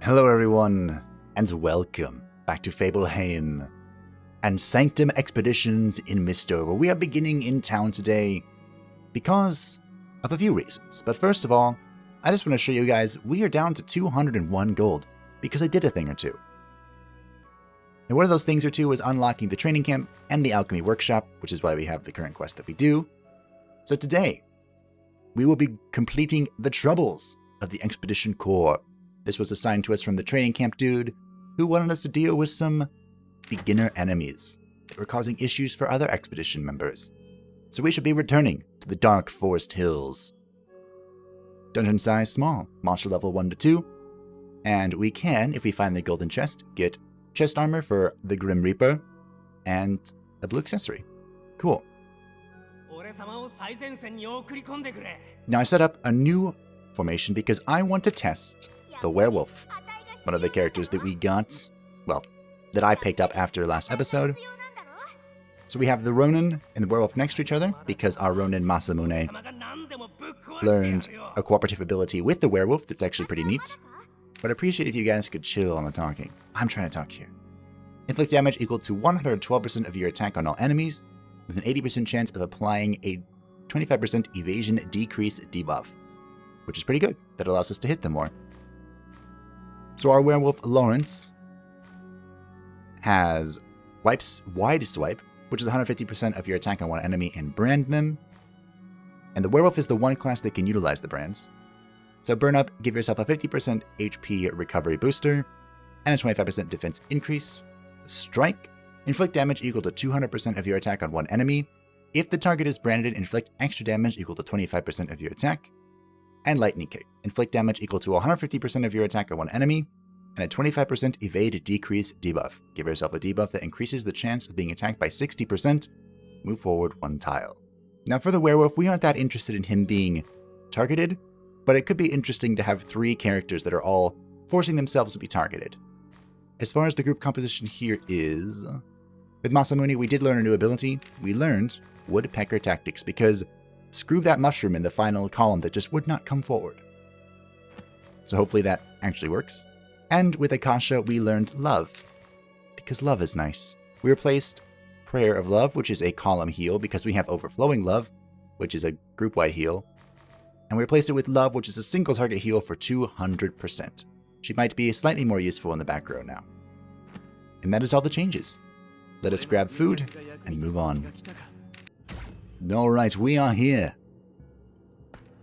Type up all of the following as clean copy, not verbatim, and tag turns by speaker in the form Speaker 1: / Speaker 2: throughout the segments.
Speaker 1: Hello everyone, and welcome back to Fableheim and Sanctum Expeditions in MISTOVER. We are beginning in town today because of a few reasons. But first of all, I just want to show you guys we are down to 201 gold because I did a thing or two. And one of those things or two is unlocking the training camp and the Alchemy workshop, which is why we have the current quest that we do. So today, we will be completing the troubles of the Expedition Corps. This was assigned to us from the training camp dude, who wanted us to deal with some beginner enemies that were causing issues for other expedition members. So we should be returning to the Dark Forest Hills. Dungeon size small, monster level 1 to 2, and we can, if we find the golden chest, get chest armor for the Grim Reaper and a blue accessory. Cool. Now I set up a new formation because I want to test the Werewolf, one of the characters that we got, well, that I picked up after last episode. So we have the Ronin and the Werewolf next to each other because our Ronin Masamune learned a cooperative ability with the Werewolf that's actually pretty neat. But I'd appreciate if you guys could chill on the talking. I'm trying to talk here. Inflict damage equal to 112% of your attack on all enemies, with an 80% chance of applying a 25% evasion decrease debuff, which is pretty good. That allows us to hit them more. So our werewolf Lawrence has wide swipe, which is 150% of your attack on one enemy and brand them. And the werewolf is the one class that can utilize the brands. So burn up, give yourself a 50% HP recovery booster, and a 25% defense increase. Strike, inflict damage equal to 200% of your attack on one enemy. If the target is branded, inflict extra damage equal to 25% of your attack. And Lightning Kick, inflict damage equal to 150% of your attack on one enemy, and a 25% evade decrease debuff. Give yourself a debuff that increases the chance of being attacked by 60%. Move forward 1 tile. Now for the werewolf, we aren't that interested in him being targeted, but it could be interesting to have 3 characters that are all forcing themselves to be targeted. As far as the group composition here is, with Masamune, we did learn a new ability. We learned Woodpecker Tactics, because screw that mushroom in the final column that just would not come forward. So hopefully that actually works. And with Akasha, we learned Love, because love is nice. We replaced Prayer of Love, which is a column heal, because we have Overflowing Love, which is a group-wide heal. And we replaced it with Love, which is a single target heal for 200%. She might be slightly more useful in the back row now. And that is all the changes. Let us grab food and move on. Alright, we are here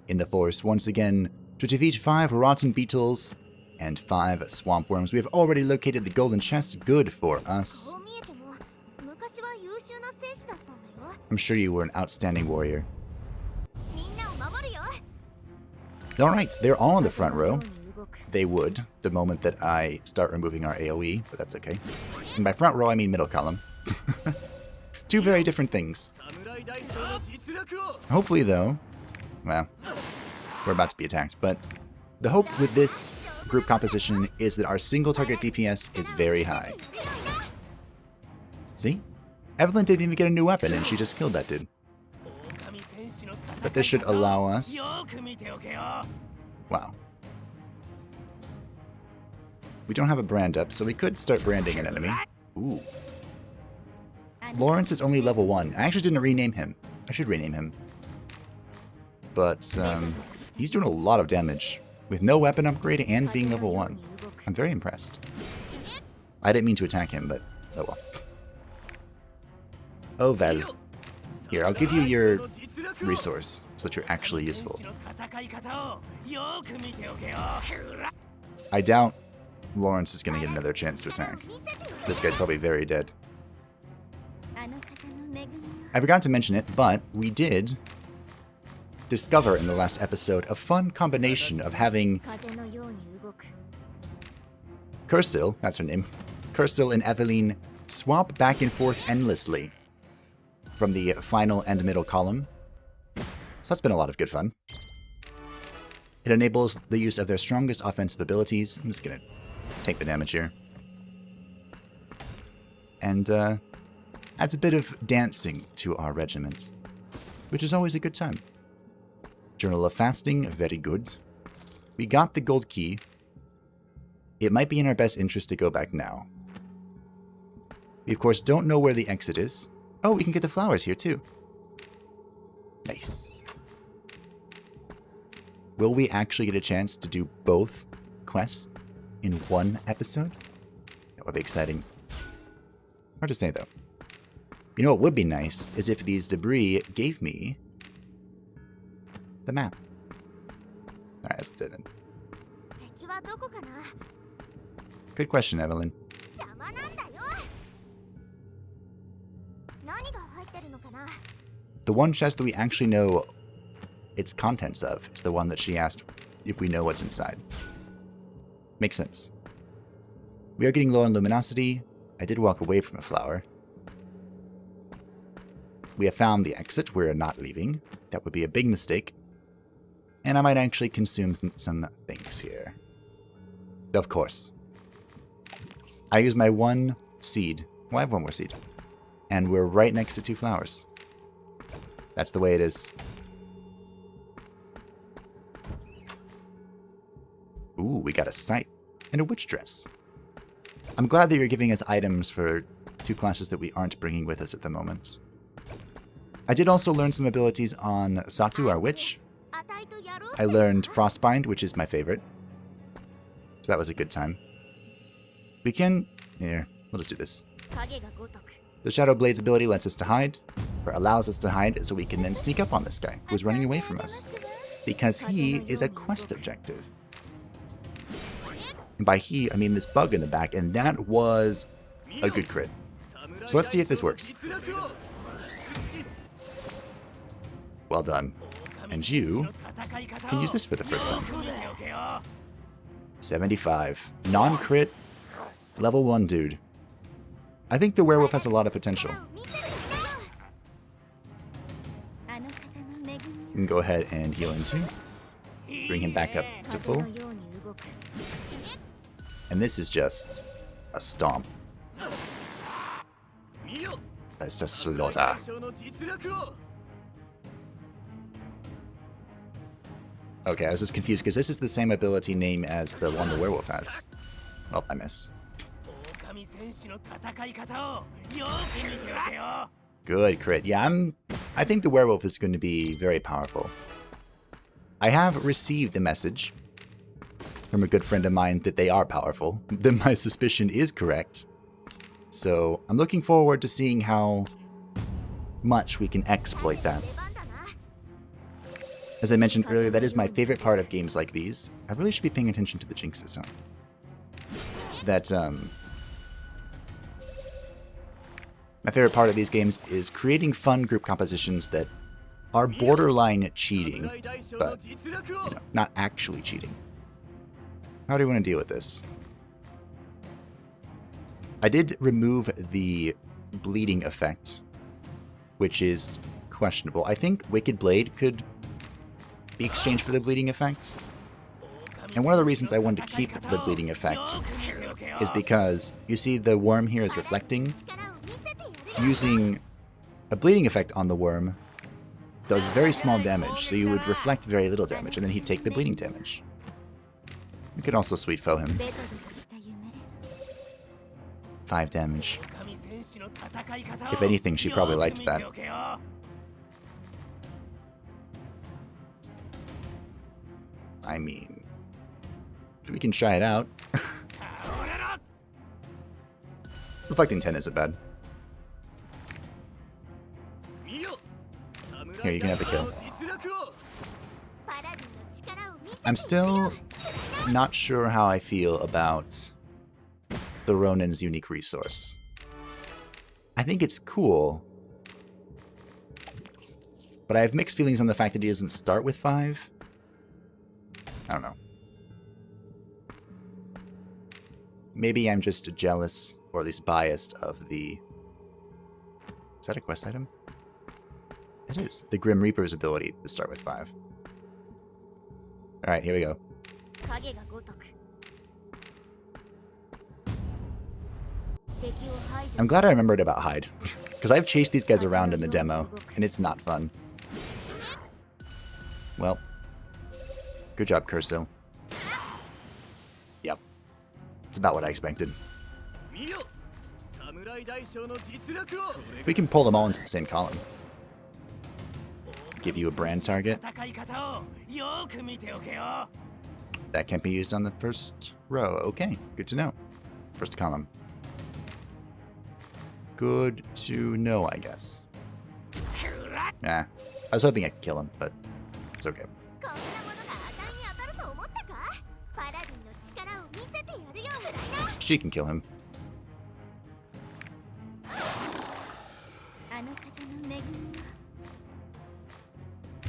Speaker 1: in the forest once again to defeat 5 rotten beetles and 5 swamp worms. We have already located the golden chest. Good for us. I'm sure you were an outstanding warrior. Alright, they're all in the front row. They would, the moment that I start removing our AoE, but that's okay. And by front row, I mean middle column. 2 very different things. Hopefully, though, well, we're about to be attacked, but the hope with this group composition is that our single target DPS is very high. See? Evelyn didn't even get a new weapon, and she just killed that dude. But this should allow us... Wow. We don't have a brand up, so we could start branding an enemy. Ooh. Lawrence is only level 1. I actually didn't rename him. I should rename him. But, he's doing a lot of damage with no weapon upgrade and being level 1. I'm very impressed. I didn't mean to attack him, but oh well. Oh well. Here, I'll give you your resource so that you're actually useful. I doubt Lawrence is going to get another chance to attack. This guy's probably very dead. I forgot to mention it, but we did discover in the last episode a fun combination of having Cursil, that's her name, Cursil and Eveline swap back and forth endlessly from the final and middle column. So that's been a lot of good fun. It enables the use of their strongest offensive abilities. I'm just going to take the damage here. And adds a bit of dancing to our regiment, which is always a good time. Journal of Fasting, very good. We got the gold key it might be in our best interest to go back now. We, of course, don't know where the exit is. Oh, we can get the flowers here, too. Nice. Will we actually get a chance to do both quests in one episode? That would be exciting. Hard to say, though. You know what would be nice is if these debris gave me the map. Alright, let's do it. Good question, Evelyn. The one chest that we actually know its contents of is the one that she asked if we know what's inside. Makes sense. We are getting low on luminosity. I did walk away from a flower. We have found the exit. We're not leaving. That would be a big mistake. And I might actually consume some things here. Of course. I use my one seed. Well, I have one more seed. And we're right next to two flowers. That's the way it is. Ooh, we got a scythe and a witch dress. I'm glad that you're giving us items for two classes that we aren't bringing with us at the moment. I did also learn some abilities on Satu, our witch. I learned Frostbind, which is my favorite. So that was a good time. We can... Here, we'll just do this. The Shadow Blade's ability lets us to hide, or allows us to hide, so we can then sneak up on this guy who's running away from us. Because he is a quest objective. And by he, I mean this bug in the back, and that was a good crit. So let's see if this works. Well done. And you can use this for the first time. 75. Non-crit, level 1 dude. I think the werewolf has a lot of potential. We can go ahead and heal him too. Bring him back up to full. And this is just a stomp. That's a slaughter. Okay, I was just confused because this is the same ability name as the one the werewolf has. Oh, I missed. Good crit. Yeah, I think the werewolf is going to be very powerful. I have received a message from a good friend of mine that they are powerful. Then my suspicion is correct. So I'm looking forward to seeing how much we can exploit that. As I mentioned earlier, that is my favorite part of games like these. I really should be paying attention to the jinxes, huh? My favorite part of these games is creating fun group compositions that are borderline cheating, but, not actually cheating. How do you want to deal with this? I did remove the bleeding effect, which is questionable. I think Wicked Blade could be exchanged for the bleeding effect. And one of the reasons I wanted to keep the bleeding effect is because, you see the worm here is reflecting. Using a bleeding effect on the worm does very small damage, so you would reflect very little damage, and then he'd take the bleeding damage. We could also sweet foe him. 5 damage. If anything, she probably liked that. I mean, we can try it out. Reflecting 10 isn't bad. Here, you can have the kill. I'm still not sure how I feel about the Ronin's unique resource. I think it's cool, but I have mixed feelings on the fact that he doesn't start with 5. I don't know. Maybe I'm just jealous, or at least biased, of the... Is that a quest item? It is. The Grim Reaper's ability to start with 5. Alright, here we go. I'm glad I remembered about hide, because I've chased these guys around in the demo, and it's not fun. Well, good job, Curso. Yep. It's about what I expected. We can pull them all into the same column. Give you a brand target. That can't be used on the first row. Okay, good to know. First column. Good to know, I guess. Nah, I was hoping I could kill him, but it's okay. She can kill him.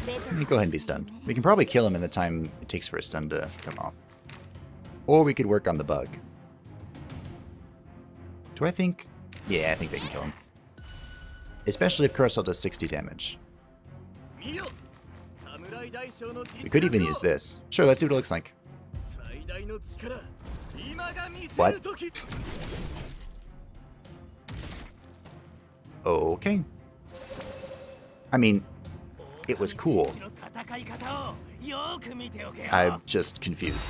Speaker 1: Let me go ahead and be stunned. We can probably kill him in the time it takes for a stun to come off. Or we could work on the bug. Do I think... Yeah, I think they can kill him. Especially if Curacell does 60 damage. We could even use this. Sure, let's see what it looks like. What? Okay. I mean, it was cool. I'm just confused.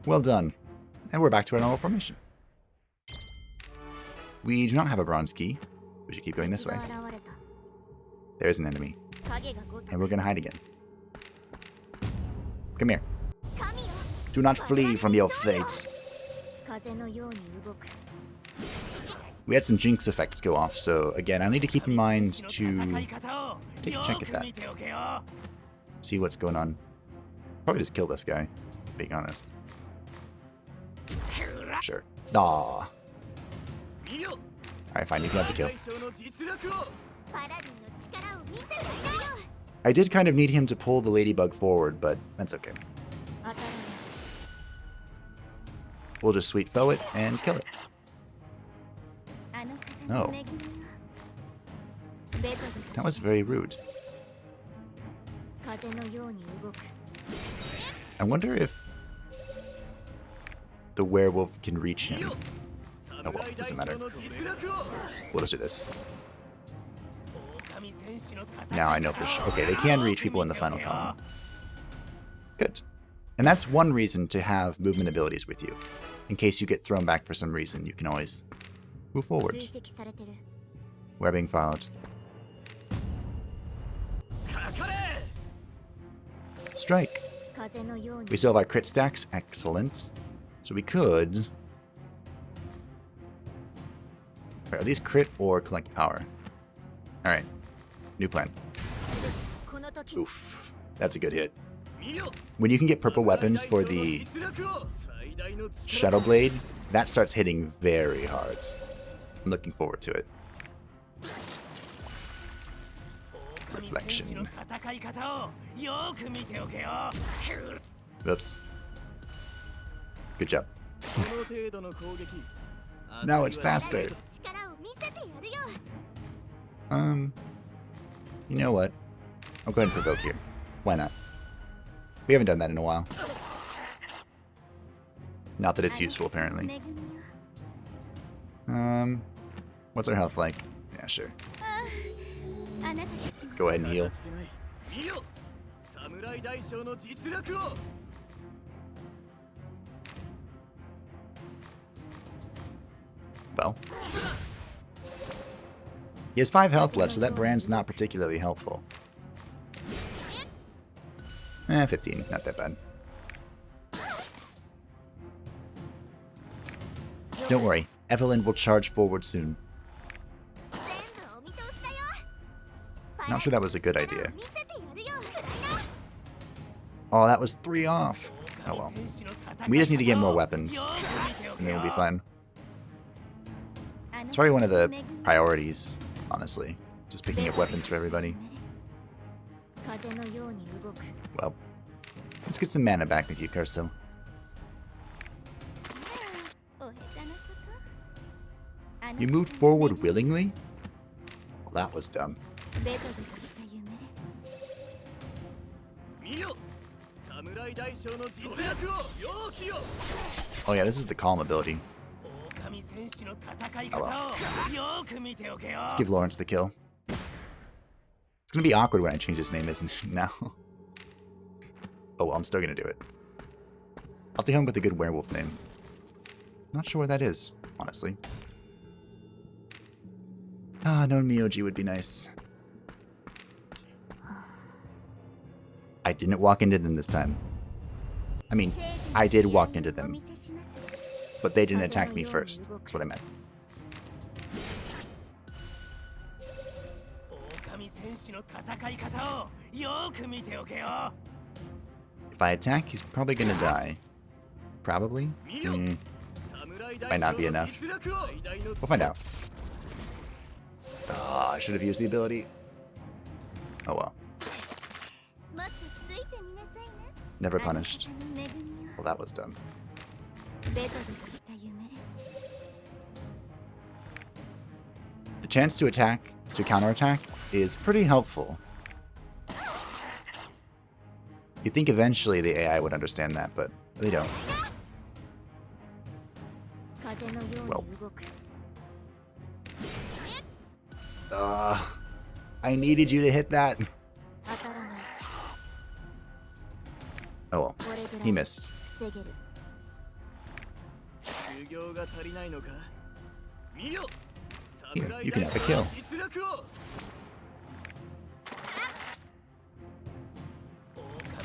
Speaker 1: Well done. And we're back to our normal formation. We do not have a bronze key. We should keep going this way. There's an enemy. And we're gonna hide again. Come here. Do not flee from your fate. We had some jinx effects go off, so again, I need to keep in mind to take a check at that. See what's going on. Probably just kill this guy, being honest. Sure. Aww. Alright, fine, you can have the kill. I did kind of need him to pull the ladybug forward, but that's okay. We'll just sweet foe it and kill it. Oh. That was very rude. I wonder if the werewolf can reach him. Oh well, doesn't matter. We'll just do this. Now I know for sure. Okay, they can reach people in the final column. Good. And that's one reason to have movement abilities with you. In case you get thrown back for some reason, you can always move forward. We're being followed. Strike. We still have our crit stacks. Excellent. So we could... Or at least crit or collect power. Alright. New plan. Oof. That's a good hit. When you can get purple weapons for the Shadow Blade, that starts hitting very hard. I'm looking forward to it. Reflection. Oops. Good job. Now it's faster. You know what? I'll go ahead and provoke here. Why not? We haven't done that in a while. Not that it's useful, apparently. What's our health like? Yeah, sure. Go ahead and heal. Well. He has 5 health left, so that brand's not particularly helpful. 15, not that bad. Don't worry, Evelyn will charge forward soon. Not sure that was a good idea. Oh, that was 3 off. Oh well. We just need to get more weapons, and then we'll be fine. It's probably one of the priorities, honestly. Just picking up weapons for everybody. Well, let's get some mana back with you, Curacell. You moved forward willingly? Well, that was dumb. Oh yeah, this is the calm ability. Oh well. Let's give Lawrence the kill. It's gonna be awkward when I change his name, isn't it, now? Oh, I'm still gonna do it. I'll take him with a good werewolf name. Not sure what that is, honestly. Ah, known Miyoji would be nice. I didn't walk into them this time. I mean, I did walk into them, but they didn't attack me first. That's what I meant. If I attack, he's probably gonna die. Probably? Might not be enough. We'll find out. Oh, I should have used the ability. Oh well. Never punished. Well, that was dumb. The chance to attack, to counterattack, is pretty helpful. You'd think eventually the AI would understand that, but they don't. Well. I needed you to hit that. Oh well, he missed. Here, you can have a kill.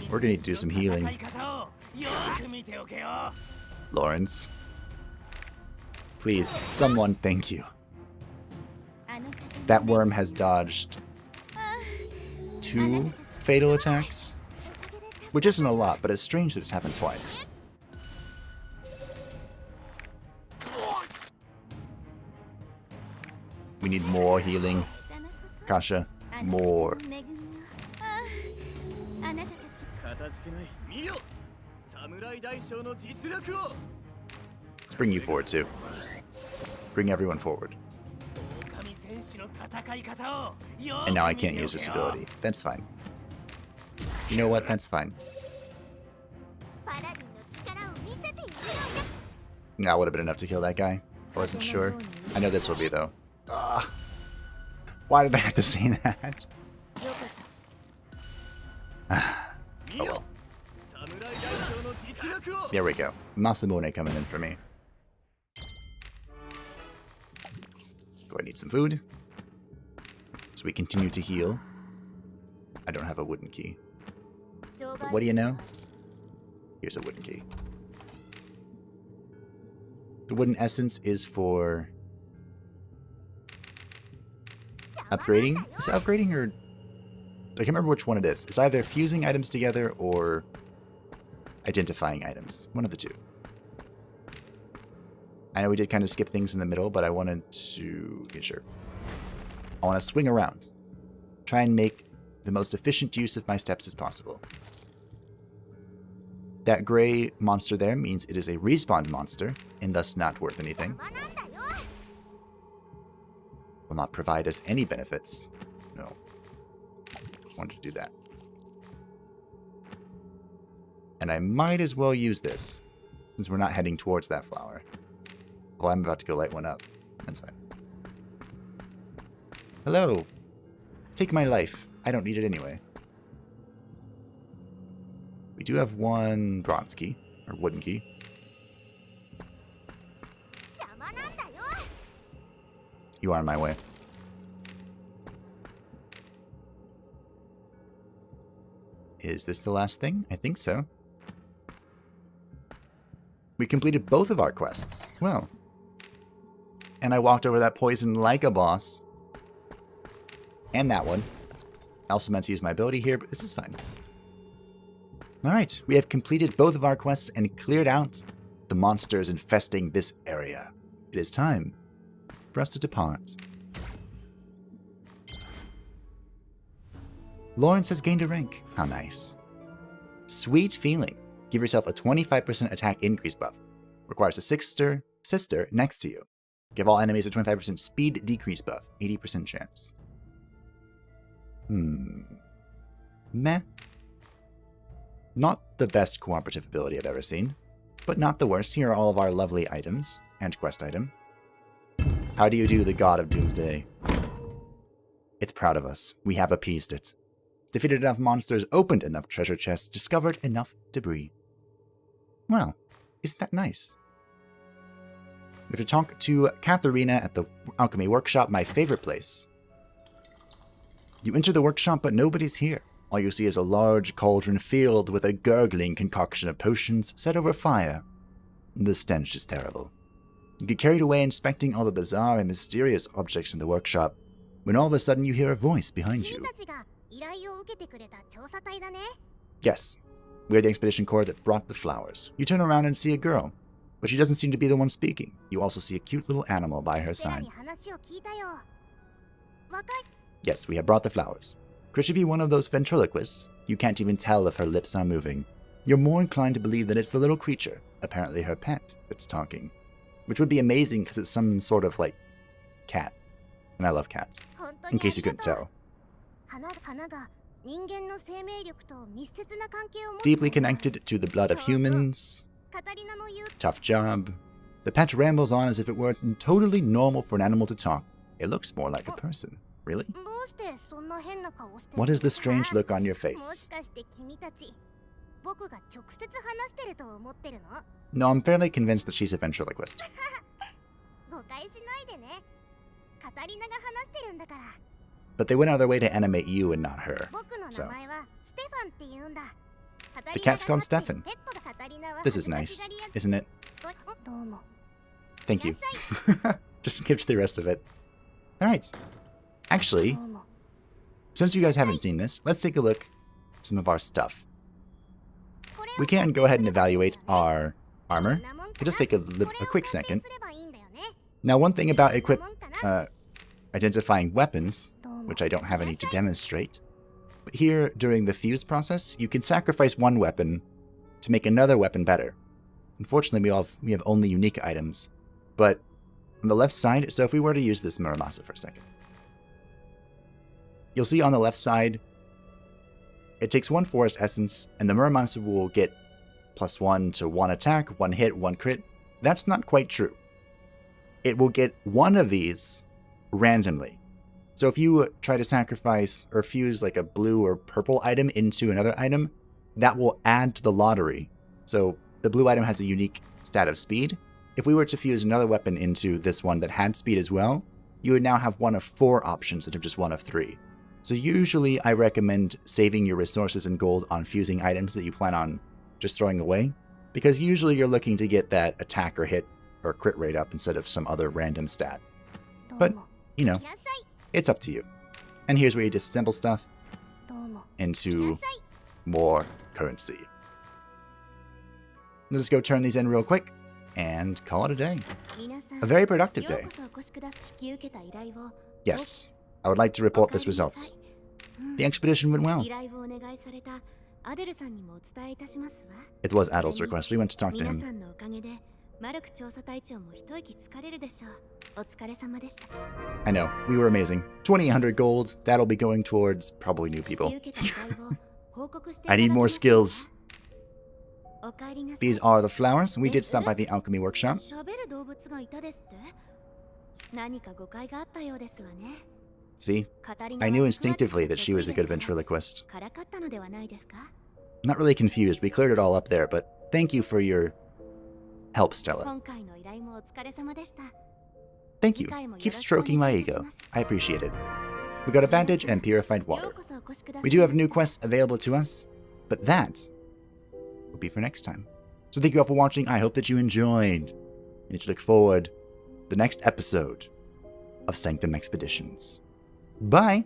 Speaker 1: We're gonna need to do some healing. Lawrence. Please, someone thank you. That worm has dodged 2 fatal attacks, which isn't a lot, but it's strange that it's happened twice. We need more healing. Kasha, more. Let's bring you forward too. Bring everyone forward. And now I can't use this ability. That's fine. You know what? That's fine. That would have been enough to kill that guy. I wasn't sure. I know this will be though. Ugh. Why did I have to say that? Oh well. There we go. Masamune coming in for me. Go, I need some food. So we continue to heal. I don't have a wooden key. But what do you know? Here's a wooden key. The wooden essence is for upgrading. Is it upgrading or... I can't remember which one it is. It's either fusing items together or identifying items. One of the two. I know we did kind of skip things in the middle, but I wanted to get sure. I want to swing around. Try and make the most efficient use of my steps as possible. That gray monster there means it is a respawn monster, and thus not worth anything. Will not provide us any benefits. No. Wanted to do that. And I might as well use this, since we're not heading towards that flower. Well, I'm about to go light one up. That's fine. Hello. Take my life. I don't need it anyway. We do have one bronze key, or wooden key. You are in my way. Is this the last thing? I think so. We completed both of our quests. Well. And I walked over that poison like a boss. And that one. I also meant to use my ability here, but this is fine. Alright, we have completed both of our quests and cleared out the monsters infesting this area. It is time for us to depart. Lawrence has gained a rank. How nice. Sweet feeling. Give yourself a 25% attack increase buff. Requires a sister next to you. Give all enemies a 25% speed decrease buff. 80% chance. Meh. Not the best cooperative ability I've ever seen, but not the worst. Here are all of our lovely items and quest item. How do you do, the God of Doomsday? It's proud of us. We have appeased it. defeated enough monsters, opened enough treasure chests, discovered enough debris. Well, isn't that nice? We have to talk to Katharina at the Alchemy Workshop, my favorite place. You enter the workshop, but nobody's here. All you see is a large cauldron filled with a gurgling concoction of potions set over fire. The stench is terrible. You get carried away inspecting all the bizarre and mysterious objects in the workshop, when all of a sudden you hear a voice behind you. Yes, we're the Expedition Corps that brought the flowers. You turn around and see a girl, but she doesn't seem to be the one speaking. You also see a cute little animal by her side. Yes, we have brought the flowers. Could she be one of those ventriloquists? You can't even tell if her lips are moving. You're more inclined to believe that it's the little creature, apparently her pet, that's talking. Which would be amazing because it's some sort of, like, cat. And I love cats, in case you couldn't tell. Deeply connected to the blood of humans. Tough job. The pet rambles on as if it were totally normal for an animal to talk. It looks more like a person. Really? What is the strange look on your face? No, I'm fairly convinced that she's a ventriloquist. But they went out of their way to animate you and not her, so. The cat's called Stefan. This is nice, isn't it? Thank you. Just skip to the rest of it. Alright. Actually, since you guys haven't seen this, let's take a look at some of our stuff. We can go ahead and evaluate our armor. It'll just take a quick second. Now, one thing about identifying weapons, which I don't have any to demonstrate, but here, during the fuse process, you can sacrifice one weapon to make another weapon better. Unfortunately, we have only unique items, but on the left side, so if we were to use this Muramasa for a second, you'll see on the left side, it takes one forest essence, and the Muramasa will get +1 to 1 attack, 1 hit, 1 crit. That's not quite true. It will get one of these randomly. So if you try to sacrifice or fuse like a blue or purple item into another item, that will add to the lottery. So the blue item has a unique stat of speed. If we were to fuse another weapon into this one that had speed as well, you would now have one of 4 options instead of just one of 3. So usually I recommend saving your resources and gold on fusing items that you plan on just throwing away, because usually you're looking to get that attack or hit or crit rate up instead of some other random stat. But, you know, it's up to you. And here's where you disassemble stuff into more currency. Let's go turn these in real quick and call it a day. A very productive day. Yes, I would like to report this result. The expedition went well. It was Adel's request. We went to talk to him. I know, we were amazing. 2,800 gold, that'll be going towards probably new people. I need more skills. These are the flowers. We did stop by the Alchemy Workshop. See, I knew instinctively that she was a good ventriloquist. Not really confused, we cleared it all up there, but thank you for your help, Stella. Thank you. Keep stroking my ego. I appreciate it. We got a bandage and purified water. We do have new quests available to us, but that will be for next time. So thank you all for watching. I hope that you enjoyed, and that you look forward to the next episode of Sanctum Expeditions. Bye!